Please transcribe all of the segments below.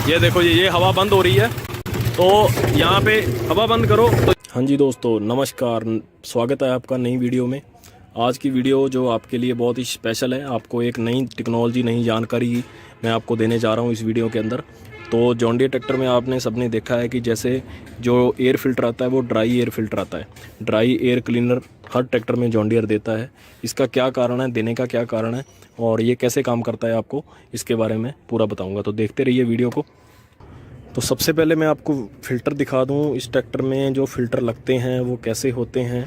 ये देखो ये हवा बंद हो रही है, तो यहाँ पे हवा बंद करो तो। हाँ जी दोस्तों नमस्कार, स्वागत है आपका नई वीडियो में। आज की वीडियो जो आपके लिए बहुत ही स्पेशल है, आपको एक नई टेक्नोलॉजी, नई जानकारी मैं आपको देने जा रहा हूँ इस वीडियो के अंदर। तो जॉन डीयर ट्रैक्टर में आपने सबने देखा है कि जैसे जो एयर फिल्टर आता है वो ड्राई एयर फिल्टर आता है। ड्राई एयर क्लीनर हर ट्रैक्टर में जॉन डीयर देता है। इसका क्या कारण है, देने का क्या कारण है और ये कैसे काम करता है, आपको इसके बारे में पूरा बताऊंगा। तो देखते रहिए वीडियो को। तो सबसे पहले मैं आपको फ़िल्टर दिखा दूं, इस ट्रैक्टर में जो फ़िल्टर लगते हैं वो कैसे होते हैं।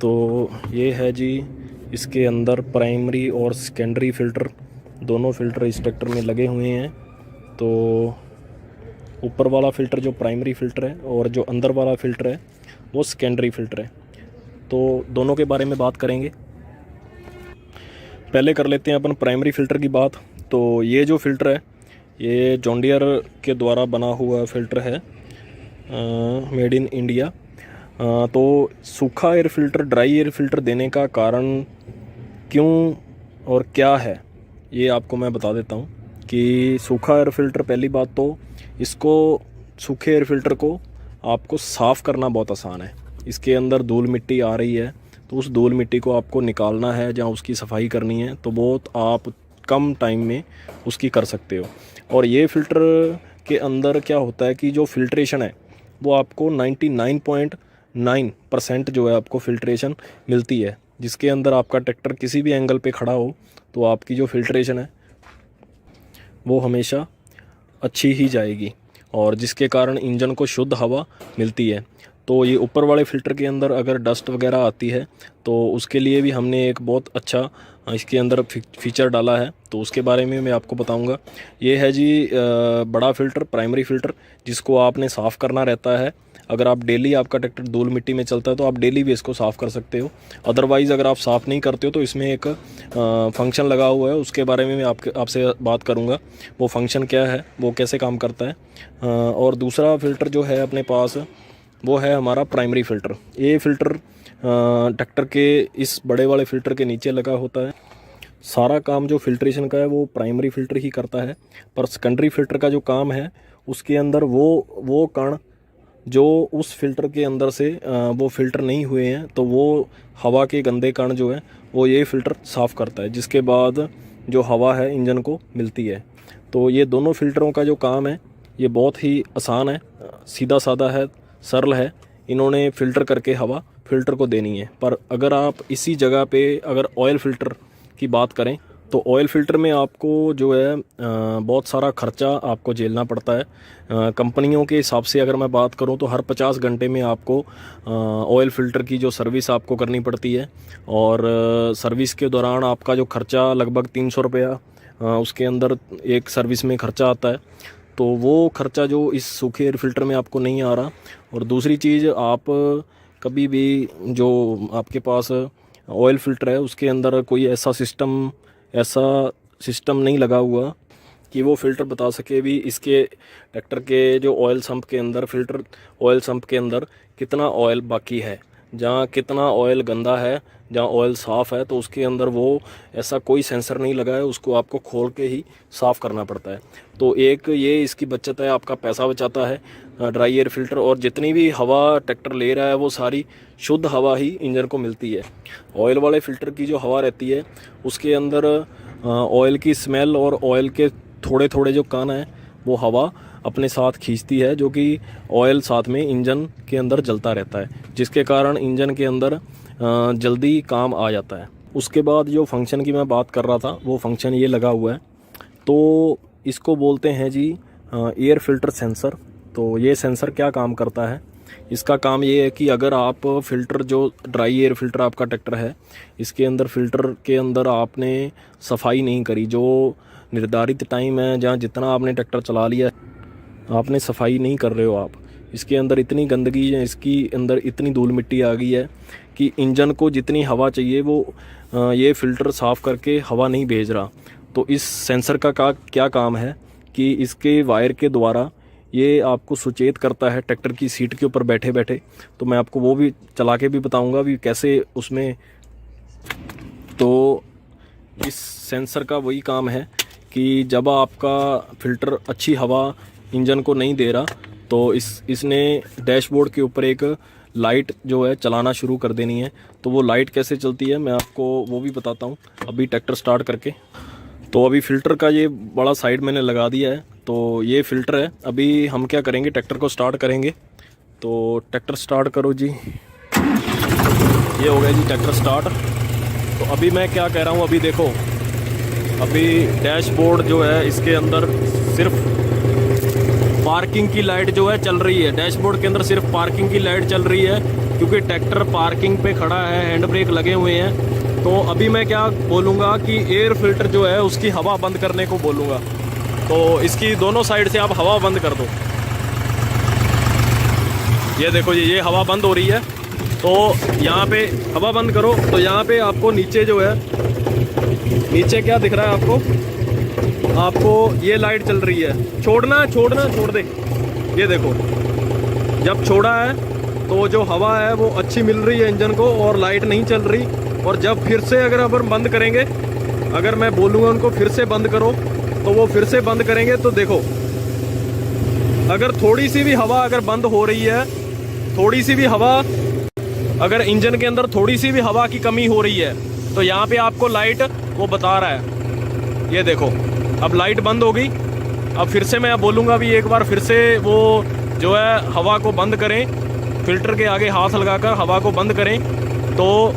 तो ये है जी, इसके अंदर प्राइमरी और सेकेंडरी फ़िल्टर, दोनों फ़िल्टर इस ट्रैक्टर में लगे हुए हैं। तो ऊपर वाला फ़िल्टर जो प्राइमरी फ़िल्टर है और जो अंदर वाला फ़िल्टर है वो सेकेंडरी फ़िल्टर है। तो दोनों के बारे में बात करेंगे। पहले कर लेते हैं अपन प्राइमरी फ़िल्टर की बात। तो ये जो फ़िल्टर है ये जॉन डीयर के द्वारा बना हुआ फ़िल्टर है, मेड इन इंडिया। तो सूखा air filter, dry air filter देने का कारण क्यों और क्या है ये आपको मैं बता देता हूँ। कि सूखा एयर फ़िल्टर, पहली बात तो इसको, सूखे एयर फ़िल्टर को आपको साफ़ करना बहुत आसान है। इसके अंदर धूल मिट्टी आ रही है तो उस धूल मिट्टी को आपको निकालना है, जहाँ उसकी सफाई करनी है तो बहुत आप कम टाइम में उसकी कर सकते हो। और ये फ़िल्टर के अंदर क्या होता है कि जो फ़िल्ट्रेशन है वो आपको 99.9% जो है आपको फ़िल्ट्रेशन मिलती है, जिसके अंदर आपका ट्रैक्टर किसी भी एंगल पे खड़ा हो तो आपकी जो फ़िल्ट्रेशन है वो हमेशा अच्छी ही जाएगी और जिसके कारण इंजन को शुद्ध हवा मिलती है। तो ये ऊपर वाले फ़िल्टर के अंदर अगर डस्ट वगैरह आती है तो उसके लिए भी हमने एक बहुत अच्छा इसके अंदर फीचर डाला है, तो उसके बारे में मैं आपको बताऊंगा। ये है जी बड़ा फ़िल्टर, प्राइमरी फ़िल्टर, जिसको आपने साफ़ करना रहता है। अगर आप डेली, आपका ट्रैक्टर धूल मिट्टी में चलता है तो आप डेली भी इसको साफ़ कर सकते हो। अदरवाइज़ अगर आप साफ़ नहीं करते हो तो इसमें एक फंक्शन लगा हुआ है, उसके बारे में मैं आपसे बात करूँगा। वो फंक्शन क्या है, वो कैसे काम करता है। और दूसरा फ़िल्टर जो है अपने पास वो है हमारा प्राइमरी फ़िल्टर। ये फ़िल्टर ट्रैक्टर के इस बड़े वाले फ़िल्टर के नीचे लगा होता है। सारा काम जो फ़िल्ट्रेशन का है वो प्राइमरी फ़िल्टर ही करता है, पर सेकेंडरी फ़िल्टर का जो काम है उसके अंदर वो कण जो उस फ़िल्टर के अंदर से वो फ़िल्टर नहीं हुए हैं तो वो हवा के गंदे कण जो है वो ये फ़िल्टर साफ़ करता है, जिसके बाद जो हवा है इंजन को मिलती है। तो ये दोनों फ़िल्टरों का जो काम है ये बहुत ही आसान है, सीधा साधा है, सरल है। इन्होंने फ़िल्टर करके हवा फ़िल्टर को देनी है। पर अगर आप इसी जगह पे अगर ऑयल फ़िल्टर की बात करें तो ऑयल फ़िल्टर में आपको जो है बहुत सारा ख़र्चा आपको झेलना पड़ता है। कंपनियों के हिसाब से अगर मैं बात करूं तो हर 50 घंटे में आपको ऑयल फ़िल्टर की जो सर्विस आपको करनी पड़ती है। और सर्विस के दौरान आपका जो ख़र्चा लगभग 300 रुपया उसके अंदर एक सर्विस में ख़र्चा आता है। तो वो ख़र्चा जो इस सूखे एयर फ़िल्टर में आपको नहीं आ रहा। और दूसरी चीज़, आप कभी भी जो आपके पास ऑयल फ़िल्टर है उसके अंदर कोई ऐसा सिस्टम नहीं लगा हुआ कि वो फ़िल्टर बता सके भी इसके ट्रैक्टर के जो ऑयल सम्प के अंदर, फ़िल्टर ऑयल सम्प के अंदर कितना ऑयल बाकी है, जहाँ कितना ऑयल गंदा है, जहाँ ऑयल साफ़ है, तो उसके अंदर वो ऐसा कोई सेंसर नहीं लगा है। उसको आपको खोल के ही साफ़ करना पड़ता है। तो एक ये इसकी बचत है, आपका पैसा बचाता है ड्राई एयर फ़िल्टर। और जितनी भी हवा ट्रैक्टर ले रहा है वो सारी शुद्ध हवा ही इंजन को मिलती है। ऑयल वाले फ़िल्टर की जो हवा रहती है उसके अंदर ऑयल की स्मेल और ऑयल के थोड़े थोड़े जो कण हैं वो हवा अपने साथ खींचती है, जो कि ऑयल साथ में इंजन के अंदर जलता रहता है, जिसके कारण इंजन के अंदर जल्दी काम आ जाता है। उसके बाद जो फंक्शन की मैं बात कर रहा था वो फंक्शन ये लगा हुआ है। तो इसको बोलते हैं जी एयर फ़िल्टर सेंसर। तो ये सेंसर क्या काम करता है, इसका काम ये है कि अगर आप फ़िल्टर, जो ड्राई एयर फ़िल्टर आपका ट्रैक्टर है, इसके अंदर फ़िल्टर के अंदर आपने सफाई नहीं करी, जो निर्धारित टाइम है जहाँ जितना आपने ट्रैक्टर चला लिया आपने सफाई नहीं कर रहे हो आप, इसके अंदर इतनी गंदगी है, इसके अंदर इतनी धूल मिट्टी आ गई है कि इंजन को जितनी हवा चाहिए वो ये फ़िल्टर साफ़ करके हवा नहीं भेज रहा। तो इस सेंसर का क्या काम है कि इसके वायर के द्वारा ये आपको सुचेत करता है ट्रैक्टर की सीट के ऊपर बैठे बैठे। तो मैं आपको वो भी चला के भी बताऊंगा भी कैसे उसमें। तो इस सेंसर का वही काम है कि जब आपका फ़िल्टर अच्छी हवा इंजन को नहीं दे रहा, तो इसने डैशबोर्ड के ऊपर एक लाइट जो है चलाना शुरू कर देनी है। तो वो लाइट कैसे चलती है मैं आपको वो भी बताता हूँ अभी ट्रैक्टर स्टार्ट करके। तो अभी फ़िल्टर का ये बड़ा साइड मैंने लगा दिया है, तो ये फ़िल्टर है। अभी हम क्या करेंगे, ट्रैक्टर को स्टार्ट करेंगे। तो ट्रैक्टर स्टार्ट करो जी, ये हो गया जी ट्रैक्टर स्टार्ट। तो अभी मैं क्या कह रहा हूँ, अभी देखो, अभी डैशबोर्ड जो है इसके अंदर सिर्फ पार्किंग की लाइट जो है चल रही है। डैशबोर्ड के अंदर सिर्फ पार्किंग की लाइट चल रही है, क्योंकि ट्रैक्टर पार्किंग पे खड़ा है, हैंड ब्रेक लगे हुए हैं। तो अभी मैं क्या बोलूँगा कि एयर फिल्टर जो है उसकी हवा बंद करने को बोलूँगा। तो इसकी दोनों साइड से आप हवा बंद कर दो। ये देखो जी, ये हवा बंद हो रही है। तो यहाँ पे हवा बंद करो, तो यहाँ पे आपको नीचे जो है, नीचे क्या दिख रहा है आपको ये लाइट चल रही है। छोड़ना छोड़ दे, ये देखो, जब छोड़ा है तो जो हवा है वो अच्छी मिल रही है इंजन को और लाइट नहीं चल रही। और जब फिर से अगर अपन बंद करेंगे, अगर मैं बोलूँगा उनको फिर से बंद करो, तो वो फिर से बंद करेंगे। तो देखो, अगर थोड़ी सी भी हवा अगर बंद हो रही है, थोड़ी सी भी हवा, अगर इंजन के अंदर थोड़ी सी भी हवा की कमी हो रही है, तो यहाँ पे आपको लाइट वो बता रहा है। ये देखो, अब लाइट बंद हो गई। अब फिर से मैं बोलूँगा भी एक बार फिर से वो जो है हवा को बंद करें, फिल्टर के आगे हाथ लगाकर हवा को बंद करें। तो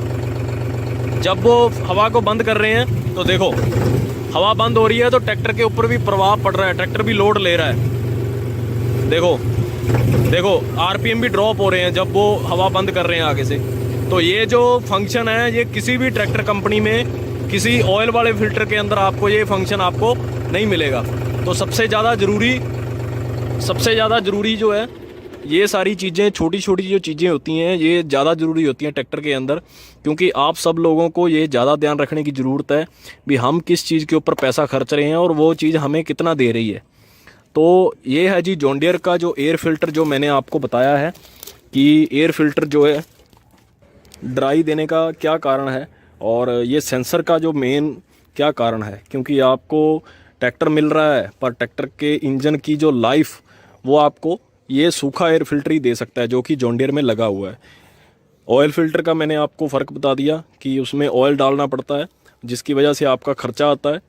जब वो हवा को बंद कर रहे हैं तो देखो हवा बंद हो रही है, तो ट्रैक्टर के ऊपर भी प्रभाव पड़ रहा है, ट्रैक्टर भी लोड ले रहा है। देखो आरपीएम भी ड्रॉप हो रहे हैं जब वो हवा बंद कर रहे हैं आगे से। तो ये जो फंक्शन है, ये किसी भी ट्रैक्टर कंपनी में, किसी ऑयल वाले फिल्टर के अंदर आपको ये फंक्शन आपको नहीं मिलेगा। तो सबसे ज़्यादा ज़रूरी जो है, ये सारी चीज़ें, छोटी छोटी जो चीज़ें होती हैं, ये ज़्यादा ज़रूरी होती हैं ट्रैक्टर के अंदर, क्योंकि आप सब लोगों को ये ज़्यादा ध्यान रखने की ज़रूरत है भी हम किस चीज़ के ऊपर पैसा खर्च रहे हैं और वो चीज़ हमें कितना दे रही है। तो ये है जी जॉन डियर का जो एयर फिल्टर, जो मैंने आपको बताया है कि एयर फिल्टर जो है ड्राई देने का क्या कारण है, और ये सेंसर का जो मेन क्या कारण है। क्योंकि आपको ट्रैक्टर मिल रहा है, पर ट्रैक्टर के इंजन की जो लाइफ, वो आपको ये सूखा एयर फिल्टर ही दे सकता है, जो कि जॉन डियर में लगा हुआ है। ऑयल फिल्टर का मैंने आपको फ़र्क बता दिया कि उसमें ऑयल डालना पड़ता है, जिसकी वजह से आपका खर्चा आता है।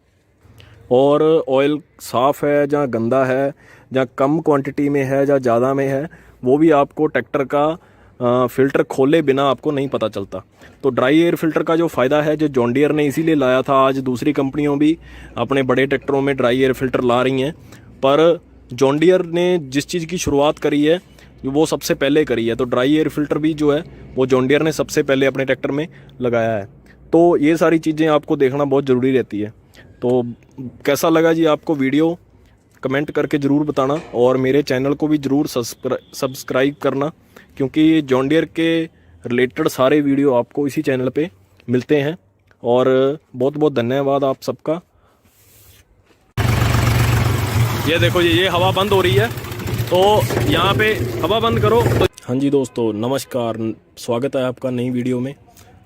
और ऑयल साफ़ है जहाँ गंदा है, जहाँ कम क्वांटिटी में है जहाँ ज़्यादा में है, वो भी आपको ट्रैक्टर का फ़िल्टर खोले बिना आपको नहीं पता चलता। तो ड्राई एयर फिल्टर का जो फ़ायदा है, जो जॉन डियर ने इसीलिए लाया था, आज दूसरी कंपनियों भी अपने बड़े ट्रैक्टरों में ड्राई एयर फिल्टर ला रही हैं, पर जॉन डियर ने जिस चीज़ की शुरुआत करी है वो सबसे पहले करी है। तो ड्राई एयर फिल्टर भी जो है वो जॉन डियर ने सबसे पहले अपने ट्रैक्टर में लगाया है। तो ये सारी चीज़ें आपको देखना बहुत ज़रूरी रहती है। तो कैसा लगा जी आपको वीडियो, कमेंट करके ज़रूर बताना, और मेरे चैनल को भी ज़रूर सब्सक्राइब करना, क्योंकि जॉन डियर के रिलेटेड सारे वीडियो आपको इसी चैनल पे मिलते हैं। और बहुत बहुत धन्यवाद आप सबका। ये देखो जी, ये हवा बंद हो रही है, तो यहाँ पे हवा बंद करो। हाँ जी दोस्तों, नमस्कार, स्वागत है आपका नई वीडियो में।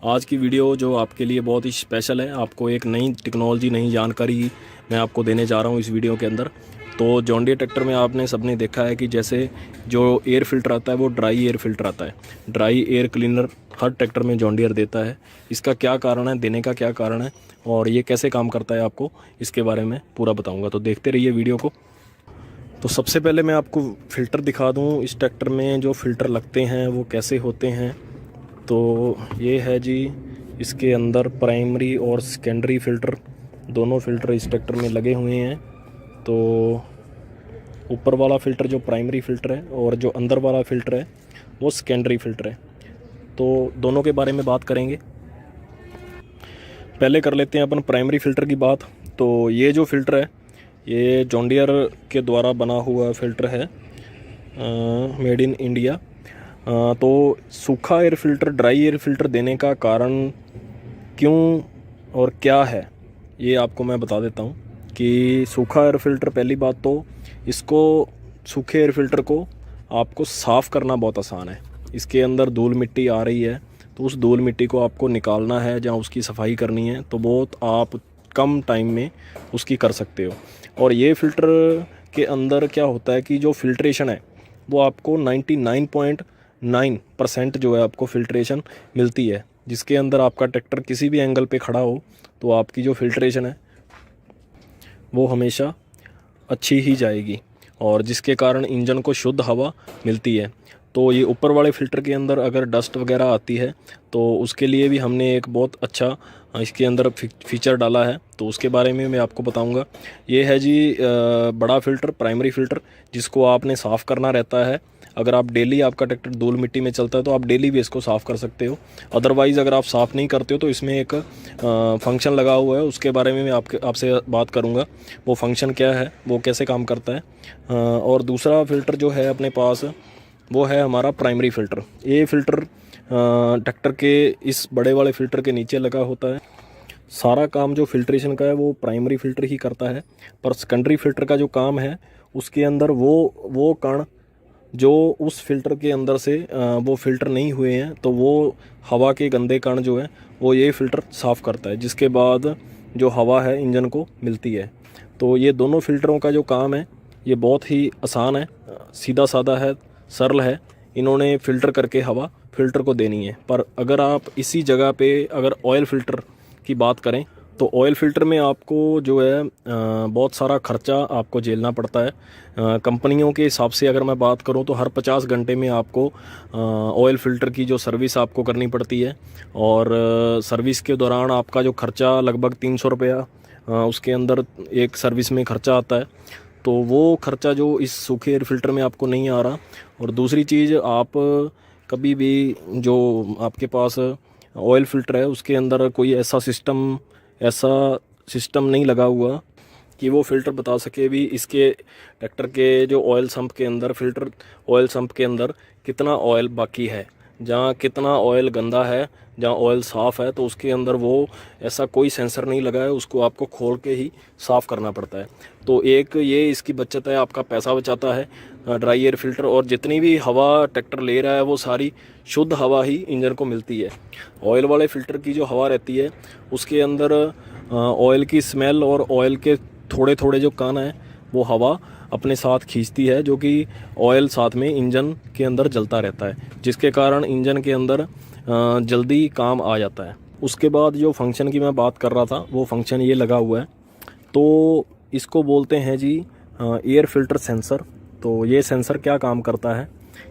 आज की वीडियो जो आपके लिए बहुत ही स्पेशल है, आपको एक नई टेक्नोलॉजी, नई जानकारी मैं आपको देने जा रहा हूँ इस वीडियो के अंदर। तो जॉन डियर ट्रैक्टर में आपने सबने देखा है कि जैसे जो एयर फिल्टर आता है वो ड्राई एयर फिल्टर आता है। ड्राई एयर क्लीनर हर ट्रैक्टर में जॉन डियर देता है। इसका क्या कारण है, देने का क्या कारण है, और ये कैसे काम करता है, आपको इसके बारे में पूरा बताऊँगा। तो देखते रहिए वीडियो को। तो सबसे पहले मैं आपको फ़िल्टर दिखा दूँ, इस ट्रैक्टर में जो फ़िल्टर लगते हैं वो कैसे होते हैं। तो ये है जी, इसके अंदर प्राइमरी और सेकेंडरी फ़िल्टर, दोनों फ़िल्टर इस ट्रैक्टर में लगे हुए हैं। तो ऊपर वाला फ़िल्टर जो प्राइमरी फ़िल्टर है, और जो अंदर वाला फ़िल्टर है वो सेकेंडरी फ़िल्टर है। तो दोनों के बारे में बात करेंगे। पहले कर लेते हैं अपन प्राइमरी फ़िल्टर की बात। तो ये जो फ़िल्टर है, ये जॉन डियर के द्वारा बना हुआ फ़िल्टर है, मेड इन इंडिया। तो सूखा air filter, dry air filter देने का कारण क्यों और क्या है, ये आपको मैं बता देता हूँ। कि सूखा एयर फिल्टर, पहली बात तो इसको, सूखे एयर फिल्टर को आपको साफ़ करना बहुत आसान है। इसके अंदर धूल मिट्टी आ रही है, तो उस धूल मिट्टी को आपको निकालना है, जहाँ उसकी सफाई करनी है, तो बहुत आप कम टाइम में उसकी कर सकते हो। और ये फ़िल्टर के अंदर क्या होता है कि जो फिल्ट्रेशन है वो आपको 99.9% जो है आपको फिल्ट्रेशन मिलती है, जिसके अंदर आपका ट्रैक्टर किसी भी एंगल पे खड़ा हो तो आपकी जो फिल्ट्रेशन है वो हमेशा अच्छी ही जाएगी, और जिसके कारण इंजन को शुद्ध हवा मिलती है। तो ये ऊपर वाले फ़िल्टर के अंदर अगर डस्ट वगैरह आती है तो उसके लिए भी हमने एक बहुत अच्छा इसके अंदर फीचर डाला है, तो उसके बारे में मैं आपको बताऊंगा। ये है जी बड़ा फ़िल्टर, प्राइमरी फ़िल्टर, जिसको आपने साफ़ करना रहता है। अगर आप डेली, आपका ट्रैक्टर धूल मिट्टी में चलता है तो आप डेली भी इसको साफ़ कर सकते हो। अदरवाइज़ अगर आप साफ़ नहीं करते हो तो इसमें एक फंक्शन लगा हुआ है, उसके बारे में मैं आपसे बात करूँगा। वो फंक्शन क्या है, वो कैसे काम करता है। और दूसरा फ़िल्टर जो है अपने पास वो है हमारा प्राइमरी फ़िल्टर। ये फ़िल्टर ट्रैक्टर के इस बड़े वाले फ़िल्टर के नीचे लगा होता है। सारा काम जो फिल्ट्रेशन का है वो प्राइमरी फ़िल्टर ही करता है, पर सेकेंडरी फ़िल्टर का जो काम है उसके अंदर वो कण जो उस फिल्टर के अंदर से वो फ़िल्टर नहीं हुए हैं, तो वो हवा के गंदे कण जो है वो ये फ़िल्टर साफ़ करता है, जिसके बाद जो हवा है इंजन को मिलती है। तो ये दोनों फ़िल्टरों का जो काम है ये बहुत ही आसान है, सीधा साधा है, सरल है। इन्होंने फ़िल्टर करके हवा फ़िल्टर को देनी है। पर अगर आप इसी जगह पे अगर ऑयल फ़िल्टर की बात करें तो ऑयल फ़िल्टर में आपको जो है बहुत सारा ख़र्चा आपको झेलना पड़ता है। कंपनियों के हिसाब से अगर मैं बात करूं तो हर 50 घंटे में आपको ऑयल फ़िल्टर की जो सर्विस आपको करनी पड़ती है, और सर्विस के दौरान आपका जो ख़र्चा लगभग 300 रुपया उसके अंदर एक सर्विस में ख़र्चा आता है। तो वो ख़र्चा जो इस सूखे एयर फ़िल्टर में आपको नहीं आ रहा। और दूसरी चीज़, आप कभी भी जो आपके पास ऑयल फ़िल्टर है उसके अंदर कोई ऐसा सिस्टम नहीं लगा हुआ कि वो फ़िल्टर बता सके भी इसके ट्रैक्टर के जो ऑयल सम्प के अंदर, फ़िल्टर ऑयल सम्प के अंदर कितना ऑयल बाकी है, जहाँ कितना ऑयल गंदा है, जहाँ ऑयल साफ़ है, तो उसके अंदर वो ऐसा कोई सेंसर नहीं लगा है। उसको आपको खोल के ही साफ़ करना पड़ता है। तो एक ये इसकी बचत है, आपका पैसा बचाता है ड्राई एयर फ़िल्टर, और जितनी भी हवा ट्रैक्टर ले रहा है वो सारी शुद्ध हवा ही इंजन को मिलती है। ऑयल वाले फ़िल्टर की जो हवा रहती है उसके अंदर ऑयल की स्मेल और ऑयल के थोड़े थोड़े जो कण हैं वो हवा अपने साथ खींचती है, जो कि ऑयल साथ में इंजन के अंदर जलता रहता है, जिसके कारण इंजन के अंदर जल्दी काम आ जाता है। उसके बाद जो फंक्शन की मैं बात कर रहा था वो फंक्शन ये लगा हुआ है, तो इसको बोलते हैं जी एयर फ़िल्टर सेंसर। तो ये सेंसर क्या काम करता है,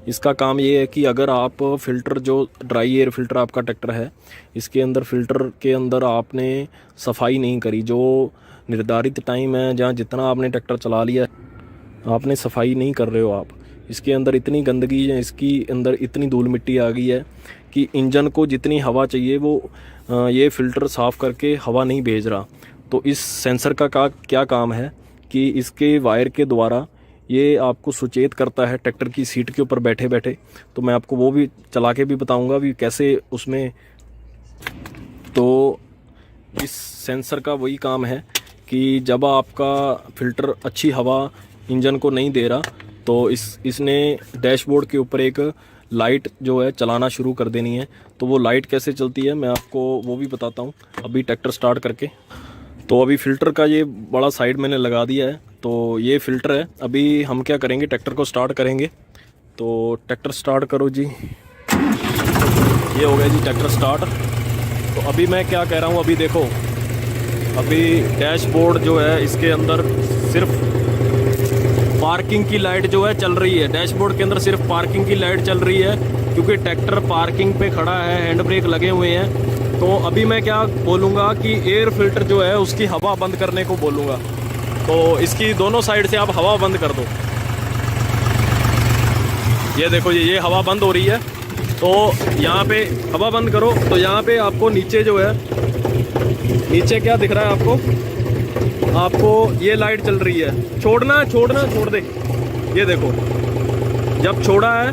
इसका काम ये है कि अगर आप फ़िल्टर, जो ड्राई एयर फ़िल्टर आपका ट्रैक्टर है, इसके अंदर फ़िल्टर के अंदर आपने सफाई नहीं करी, जो निर्धारित टाइम है जहाँ जितना आपने ट्रैक्टर चला लिया आपने सफाई नहीं कर रहे हो आप, इसके अंदर इतनी गंदगी है, इसके अंदर इतनी धूल मिट्टी आ गई है कि इंजन को जितनी हवा चाहिए वो ये फ़िल्टर साफ़ करके हवा नहीं भेज रहा। तो इस सेंसर का क्या काम है कि इसके वायर के द्वारा ये आपको सुचेत करता है ट्रैक्टर की सीट के ऊपर बैठे बैठे। तो मैं आपको वो भी चला के भी बताऊंगा भी कैसे उसमें। तो इस सेंसर का वही काम है कि जब आपका फ़िल्टर अच्छी हवा इंजन को नहीं दे रहा तो इसने डैशबोर्ड के ऊपर एक लाइट जो है चलाना शुरू कर देनी है। तो वो लाइट कैसे चलती है मैं आपको वो भी बताता हूँ अभी ट्रैक्टर स्टार्ट करके। तो अभी फ़िल्टर का ये बड़ा साइड मैंने लगा दिया है, तो ये फ़िल्टर है। अभी हम क्या करेंगे, ट्रैक्टर को स्टार्ट करेंगे। तो ट्रैक्टर स्टार्ट करो जी, ये हो गया जी ट्रैक्टर स्टार्ट। तो अभी मैं क्या कह रहा हूँ, अभी देखो, अभी डैशबोर्ड जो है इसके अंदर सिर्फ पार्किंग की लाइट जो है चल रही है। डैशबोर्ड के अंदर सिर्फ पार्किंग की लाइट चल रही है क्योंकि ट्रैक्टर पार्किंग पे खड़ा है, हैंड ब्रेक लगे हुए हैं। तो अभी मैं क्या बोलूँगा कि एयर फ़िल्टर जो है उसकी हवा बंद करने को बोलूँगा। तो इसकी दोनों साइड से आप हवा बंद कर दो। ये देखो ये हवा बंद हो रही है। तो यहाँ पे हवा बंद करो तो यहाँ पे आपको नीचे जो है, नीचे क्या दिख रहा है आपको ये लाइट चल रही है। छोड़ दे। ये देखो जब छोड़ा है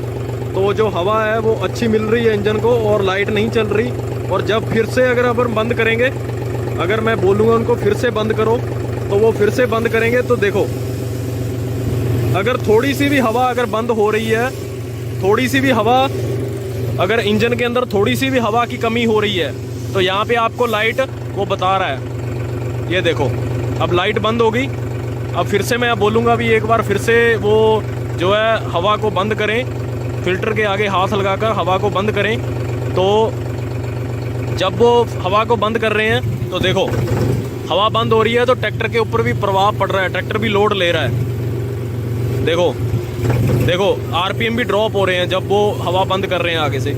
तो जो हवा है वो अच्छी मिल रही है इंजन को और लाइट नहीं चल रही। और जब फिर से अगर बंद करेंगे, अगर मैं बोलूँगा उनको फिर से बंद करो तो वो फिर से बंद करेंगे। तो देखो अगर थोड़ी सी भी हवा अगर बंद हो रही है, थोड़ी सी भी हवा अगर इंजन के अंदर थोड़ी सी भी हवा की कमी हो रही है तो यहाँ पे आपको लाइट वो बता रहा है। ये देखो अब लाइट बंद हो गई। अब फिर से मैं बोलूँगा भी एक बार फिर से वो जो है हवा को बंद करें, फ़िल्टर के आगे हाथ लगाकर हवा को बंद करें। तो जब वो हवा को बंद कर रहे हैं तो देखो हवा बंद हो रही है तो ट्रैक्टर के ऊपर भी प्रभाव पड़ रहा है, ट्रैक्टर भी लोड ले रहा है। देखो आरपीएम भी ड्रॉप हो रहे हैं जब वो हवा बंद कर रहे हैं आगे से।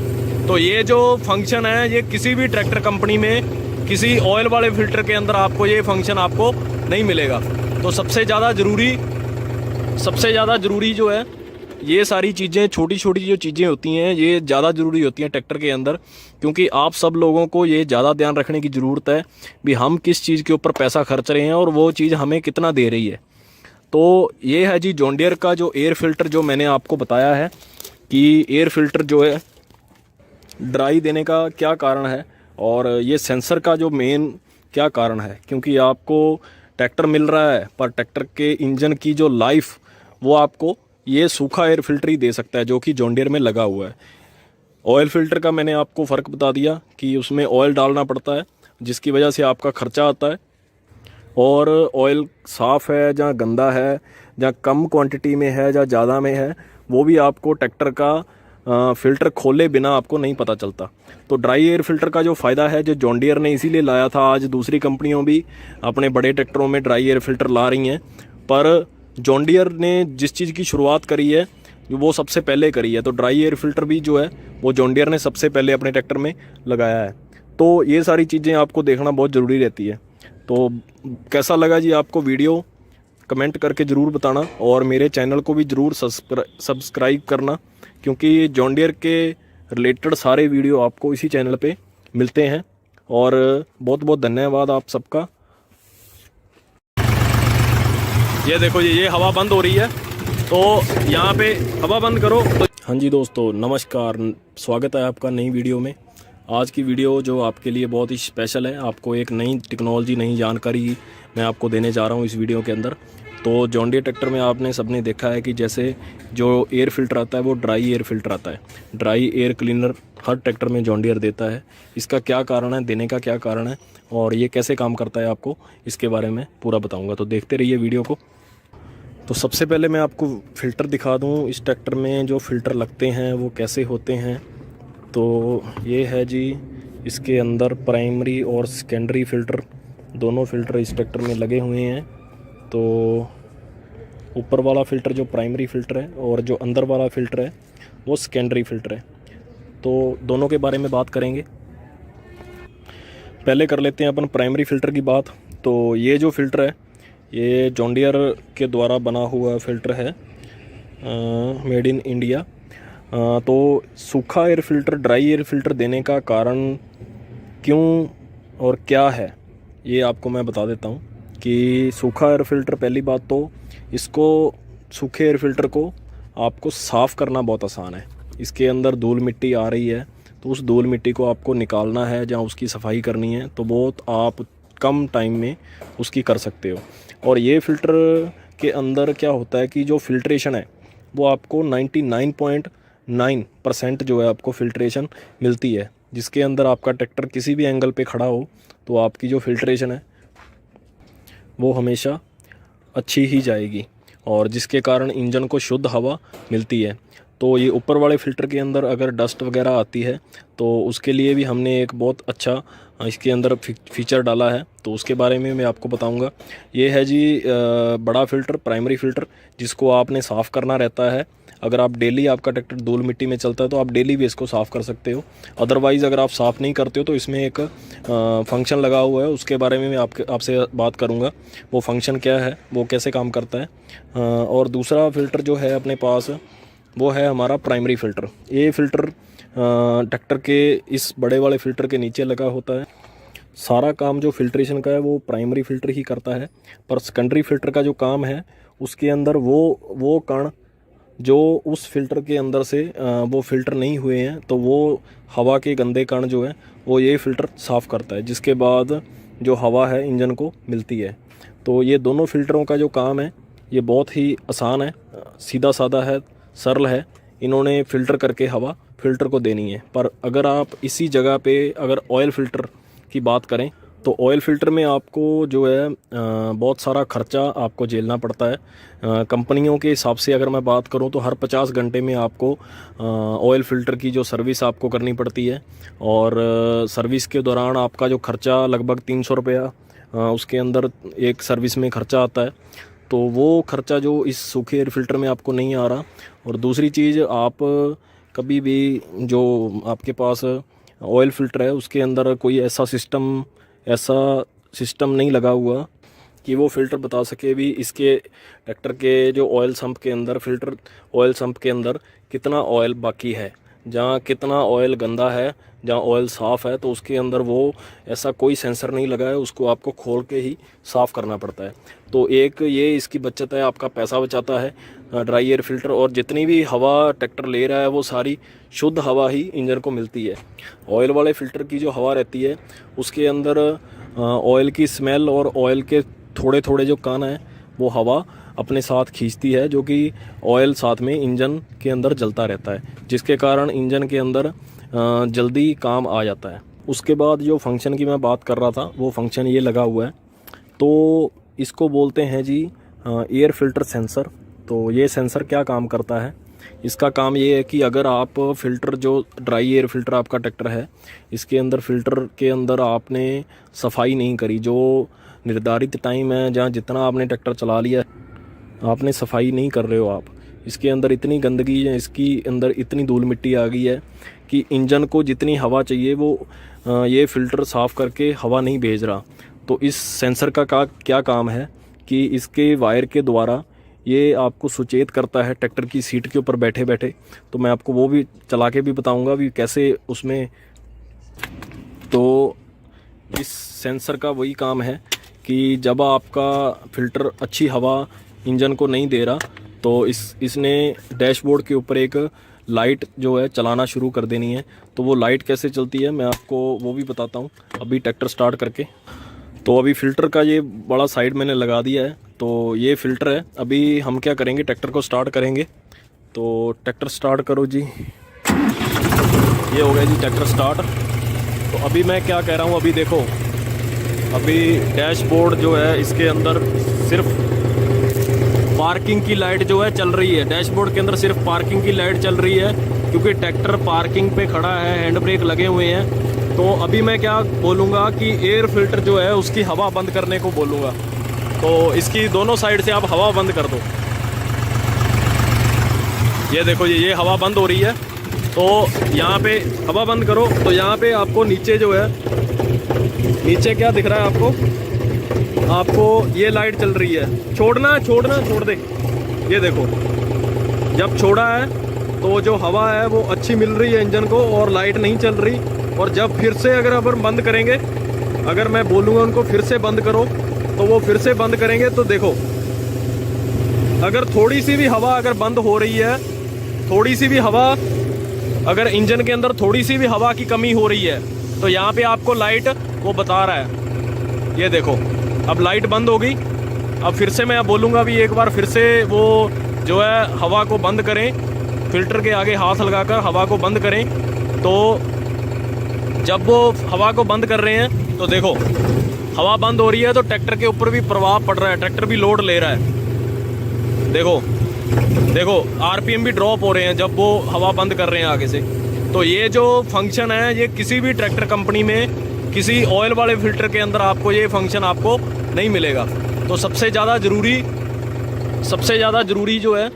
तो ये जो फंक्शन है ये किसी भी ट्रैक्टर कंपनी में, किसी ऑयल वाले फ़िल्टर के अंदर आपको ये फंक्शन आपको नहीं मिलेगा। तो सबसे ज़्यादा ज़रूरी जो है ये सारी चीज़ें, छोटी छोटी जो चीज़ें होती हैं ये ज़्यादा ज़रूरी होती हैं ट्रैक्टर के अंदर, क्योंकि आप सब लोगों को ये ज़्यादा ध्यान रखने की ज़रूरत है भी हम किस चीज़ के ऊपर पैसा खर्च रहे हैं और वो चीज़ हमें कितना दे रही है। तो ये है जी जॉन डियर का जो एयर फ़िल्टर, जो मैंने आपको बताया है कि एयर फ़िल्टर जो है ड्राई देने का क्या कारण है और ये सेंसर का जो मेन क्या कारण है। क्योंकि आपको ट्रैक्टर मिल रहा है पर ट्रैक्टर के इंजन की जो लाइफ वो आपको ये सूखा एयर फ़िल्टर ही दे सकता है जो कि जॉन डियर में लगा हुआ है। ऑयल फ़िल्टर का मैंने आपको फ़र्क बता दिया कि उसमें ऑयल डालना पड़ता है जिसकी वजह से आपका ख़र्चा आता है, और ऑयल साफ़ है जहाँ गंदा है, जहाँ कम क्वांटिटी में है जहाँ ज़्यादा में है, वो भी आपको ट्रैक्टर का फ़िल्टर खोले बिना आपको नहीं पता चलता। तो ड्राई एयर फ़िल्टर का जो फ़ायदा है जो जॉन डियर ने इसीलिए लाया था, आज दूसरी कंपनियों भी अपने बड़े ट्रैक्टरों में ड्राई एयर फ़िल्टर ला रही हैं, पर जॉन डियर ने जिस चीज़ की शुरुआत करी है वो सबसे पहले करी है। तो ड्राई एयर फ़िल्टर भी जो है वो जॉन डियर ने सबसे पहले अपने ट्रैक्टर में लगाया है। तो ये सारी चीज़ें आपको देखना बहुत ज़रूरी रहती है। तो कैसा लगा जी आपको वीडियो, कमेंट करके ज़रूर बताना, और मेरे चैनल को भी ज़रूर सब्सक्राइब करना, क्योंकि जॉन डियर के रिलेटेड सारे वीडियो आपको इसी चैनल पे मिलते हैं। और बहुत बहुत धन्यवाद आप सबका। ये देखो ये हवा बंद हो रही है तो यहाँ पे हवा बंद करो। हाँ जी दोस्तों नमस्कार, स्वागत है आपका नई वीडियो में। आज की वीडियो जो आपके लिए बहुत ही स्पेशल है, आपको एक नई टेक्नोलॉजी, नई जानकारी मैं आपको देने जा रहा हूँ इस वीडियो के अंदर। तो जॉन डियर ट्रैक्टर में आपने सबने देखा है कि जैसे जो एयर फ़िल्टर आता है वो ड्राई एयर फ़िल्टर आता है। ड्राई एयर क्लीनर हर ट्रैक्टर में जॉन डियर देता है। इसका क्या कारण है, देने का क्या कारण है और ये कैसे काम करता है, आपको इसके बारे में पूरा बताऊँगा। तो देखते रहिए वीडियो को। तो सबसे पहले मैं आपको फ़िल्टर दिखा दूँ, इस ट्रैक्टर में जो फ़िल्टर लगते हैं वो कैसे होते हैं। तो ये है जी, इसके अंदर प्राइमरी और सेकेंडरी फ़िल्टर, दोनों फ़िल्टर इस ट्रैक्टर में लगे हुए हैं। तो ऊपर वाला फ़िल्टर जो प्राइमरी फ़िल्टर है और जो अंदर वाला फ़िल्टर है वो सेकेंडरी फ़िल्टर है। तो दोनों के बारे में बात करेंगे। पहले कर लेते हैं अपन प्राइमरी फ़िल्टर की बात। तो ये जो फ़िल्टर है ये जॉन डियर के द्वारा बना हुआ फ़िल्टर है, मेड इन इंडिया। तो सूखा air filter, dry air filter देने का कारण क्यों और क्या है ये आपको मैं बता देता हूँ। कि सूखा एयर फ़िल्टर, पहली बात तो इसको, सूखे एयर फ़िल्टर को आपको साफ़ करना बहुत आसान है। इसके अंदर धूल मिट्टी आ रही है तो उस धूल मिट्टी को आपको निकालना है, जहाँ उसकी सफाई करनी है तो बहुत आप कम टाइम में उसकी कर सकते हो। और ये फ़िल्टर के अंदर क्या होता है कि जो फ़िल्ट्रेशन है वो आपको 99.9% जो है आपको फ़िल्ट्रेशन मिलती है, जिसके अंदर आपका ट्रैक्टर किसी भी एंगल पे खड़ा हो तो आपकी जो फ़िल्ट्रेशन है वो हमेशा अच्छी ही जाएगी, और जिसके कारण इंजन को शुद्ध हवा मिलती है। तो ये ऊपर वाले फ़िल्टर के अंदर अगर डस्ट वगैरह आती है तो उसके लिए भी हमने एक बहुत अच्छा इसके अंदर फीचर डाला है, तो उसके बारे में मैं आपको बताऊंगा। ये है जी बड़ा फ़िल्टर, प्राइमरी फ़िल्टर, जिसको आपने साफ़ करना रहता है। अगर आप डेली, आपका ट्रैक्टर धूल मिट्टी में चलता है तो आप डेली भी इसको साफ़ कर सकते हो। अदरवाइज़ अगर आप साफ़ नहीं करते हो तो इसमें एक फंक्शन लगा हुआ है, उसके बारे में मैं आपसे बात करूँगा। वो फंक्शन क्या है, वो कैसे काम करता है। और दूसरा फ़िल्टर जो है अपने पास वो है हमारा प्राइमरी फ़िल्टर। ये फ़िल्टर ट्रैक्टर के इस बड़े वाले फ़िल्टर के नीचे लगा होता है। सारा काम जो फ़िल्ट्रेशन का है वो प्राइमरी फ़िल्टर ही करता है, पर सेकेंडरी फ़िल्टर का जो काम है उसके अंदर वो कण जो उस फ़िल्टर के अंदर से वो फ़िल्टर नहीं हुए हैं तो वो हवा के गंदे कण जो है वो ये फ़िल्टर साफ़ करता है, जिसके बाद जो हवा है इंजन को मिलती है। तो ये दोनों फ़िल्टरों का जो काम है ये बहुत ही आसान है, सीधा साधा है, सरल है। इन्होंने फ़िल्टर करके हवा फ़िल्टर को देनी है। पर अगर आप इसी जगह पे अगर ऑयल फ़िल्टर की बात करें तो ऑयल फ़िल्टर में आपको जो है बहुत सारा खर्चा आपको झेलना पड़ता है। कंपनियों के हिसाब से अगर मैं बात करूं तो हर 50 घंटे में आपको ऑयल फ़िल्टर की जो सर्विस आपको करनी पड़ती है, और सर्विस के दौरान आपका जो खर्चा लगभग 300 रुपया उसके अंदर एक सर्विस में खर्चा आता है। तो वो खर्चा जो इस सूखे एयर फ़िल्टर में आपको नहीं आ रहा। और दूसरी चीज़, आप कभी भी जो आपके पास ऑयल फ़िल्टर है उसके अंदर कोई ऐसा सिस्टम नहीं लगा हुआ कि वो फ़िल्टर बता सके भी इसके ट्रैक्टर के जो ऑयल सम्प के अंदर, फ़िल्टर ऑयल सम्प के अंदर कितना ऑयल बाकी है, जहाँ कितना ऑयल गंदा है, जहाँ ऑयल साफ़ है, तो उसके अंदर वो ऐसा कोई सेंसर नहीं लगा है। उसको आपको खोल के ही साफ़ करना पड़ता है। तो एक ये इसकी बचत है, आपका पैसा बचाता है ड्राई एयर फ़िल्टर। और जितनी भी हवा ट्रैक्टर ले रहा है वो सारी शुद्ध हवा ही इंजन को मिलती है। ऑयल वाले फ़िल्टर की जो हवा रहती है उसके अंदर ऑयल की स्मेल और ऑयल के थोड़े थोड़े जो कण हैं वो हवा अपने साथ खींचती है, जो कि ऑयल साथ में इंजन के अंदर जलता रहता है, जिसके कारण इंजन के अंदर जल्दी काम आ जाता है। उसके बाद जो फंक्शन की मैं बात कर रहा था वो फंक्शन ये लगा हुआ है, तो इसको बोलते हैं जी एयर फ़िल्टर सेंसर। तो ये सेंसर क्या काम करता है, इसका काम ये है कि अगर आप फ़िल्टर जो ड्राई एयर फ़िल्टर आपका ट्रैक्टर है, इसके अंदर फ़िल्टर के अंदर आपने सफाई नहीं करी, जो निर्धारित टाइम है जहाँ जितना आपने ट्रैक्टर चला लिया आपने सफाई नहीं कर रहे हो आप, इसके अंदर इतनी गंदगी है, इसके अंदर इतनी धूल मिट्टी आ गई है कि इंजन को जितनी हवा चाहिए वो ये फ़िल्टर साफ़ करके हवा नहीं भेज रहा। तो इस सेंसर का क्या काम है कि इसके वायर के द्वारा ये आपको सुचेत करता है ट्रैक्टर की सीट के ऊपर बैठे बैठे। तो मैं आपको वो भी चला के भी बताऊंगा भी कैसे उसमें। तो इस सेंसर का वही काम है कि जब आपका फ़िल्टर अच्छी हवा इंजन को नहीं दे रहा तो इसने डैशबोर्ड के ऊपर एक लाइट जो है चलाना शुरू कर देनी है। तो वो लाइट कैसे चलती है मैं आपको वो भी बताता हूँ अभी ट्रैक्टर स्टार्ट करके। तो अभी फ़िल्टर का ये बड़ा साइड मैंने लगा दिया है, तो ये फ़िल्टर है। अभी हम क्या करेंगे, ट्रैक्टर को स्टार्ट करेंगे। तो ट्रैक्टर स्टार्ट करो जी, ये हो गया जी ट्रैक्टर स्टार्ट। तो अभी मैं क्या कह रहा हूँ, अभी देखो, अभी डैशबोर्ड जो है इसके अंदर सिर्फ पार्किंग की लाइट जो है चल रही है। डैशबोर्ड के अंदर सिर्फ पार्किंग की लाइट चल रही है क्योंकि ट्रैक्टर पार्किंग पे खड़ा है, हैंड ब्रेक लगे हुए हैं। तो अभी मैं क्या बोलूँगा कि एयर फ़िल्टर जो है उसकी हवा बंद करने को बोलूँगा। तो इसकी दोनों साइड से आप हवा बंद कर दो। ये देखो ये हवा बंद हो रही है। तो यहाँ पे हवा बंद करो तो यहाँ पे आपको नीचे जो है, नीचे क्या दिख रहा है आपको ये लाइट चल रही है। छोड़ दे। ये देखो जब छोड़ा है तो जो हवा है वो अच्छी मिल रही है इंजन को और लाइट नहीं चल रही। और जब फिर से अगर बंद करेंगे, अगर मैं बोलूँगा उनको फिर से बंद करो तो वो फिर से बंद करेंगे। तो देखो अगर थोड़ी सी भी हवा अगर बंद हो रही है, थोड़ी सी भी हवा अगर इंजन के अंदर थोड़ी सी भी हवा की कमी हो रही है तो यहाँ पे आपको लाइट वो बता रहा है। ये देखो अब लाइट बंद हो गई। अब फिर से मैं बोलूँगा भी एक बार फिर से वो जो है हवा को बंद करें, फ़िल्टर के आगे हाथ लगाकर हवा को बंद करें। तो जब वो हवा को बंद कर रहे हैं तो देखो हवा बंद हो रही है तो ट्रैक्टर के ऊपर भी प्रभाव पड़ रहा है, ट्रैक्टर भी लोड ले रहा है। देखो आरपीएम भी ड्रॉप हो रहे हैं जब वो हवा बंद कर रहे हैं आगे से। तो ये जो फंक्शन है ये किसी भी ट्रैक्टर कंपनी में, किसी ऑयल वाले फ़िल्टर के अंदर आपको ये फंक्शन आपको नहीं मिलेगा। तो सबसे ज़्यादा ज़रूरी जो है,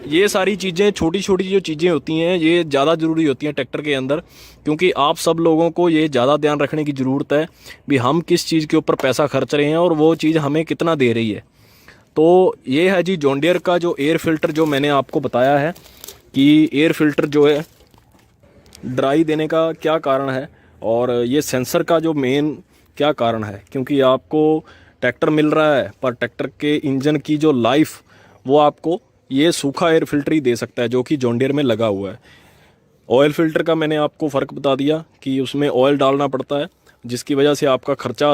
ये सारी चीज़ें, छोटी छोटी जो चीज़ें होती हैं ये ज़्यादा ज़रूरी होती हैं ट्रैक्टर के अंदर, क्योंकि आप सब लोगों को ये ज़्यादा ध्यान रखने की ज़रूरत है भी हम किस चीज़ के ऊपर पैसा खर्च रहे हैं और वो चीज़ हमें कितना दे रही है। तो ये है जी जॉन डियर का जो एयर फ़िल्टर जो मैंने आपको बताया है कि एयर फ़िल्टर जो है ड्राई देने का क्या कारण है और ये सेंसर का जो मेन क्या कारण है। क्योंकि आपको ट्रैक्टर मिल रहा है पर ट्रैक्टर के इंजन की जो लाइफ वो आपको ये सूखा एयर फ़िल्टर ही दे सकता है जो कि जॉन डियर में लगा हुआ है। ऑयल फ़िल्टर का मैंने आपको फ़र्क बता दिया कि उसमें ऑयल डालना पड़ता है जिसकी वजह से आपका खर्चा